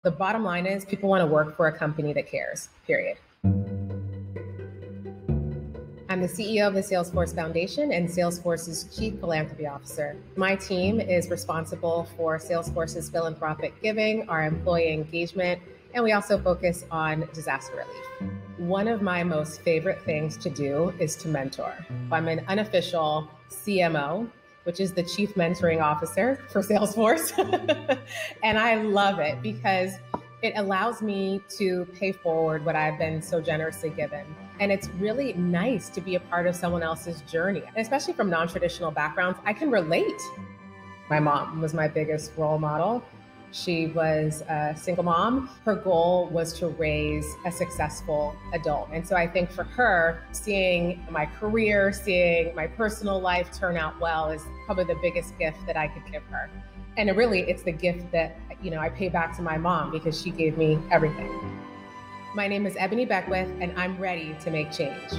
The bottom line is people want to work for a company that cares, period. I'm the CEO of the Salesforce Foundation and Salesforce's Chief Philanthropy Officer. My team is responsible for Salesforce's philanthropic giving, our employee engagement, and we also focus on disaster relief. One of my most favorite things to do is to mentor. I'm an unofficial CMO, which is the Chief Mentoring Officer for Salesforce. And I love it because it allows me to pay forward what I've been so generously given. And it's really nice to be a part of someone else's journey, and especially from non-traditional backgrounds. I can relate. My mom was my biggest role model. She was a single mom. Her goal was to raise a successful adult. And so I think for her, seeing my career, seeing my personal life turn out well is probably the biggest gift that I could give her. And it's the gift that, I pay back to my mom because she gave me everything. My name is Ebony Beckwith, and I'm ready to make change.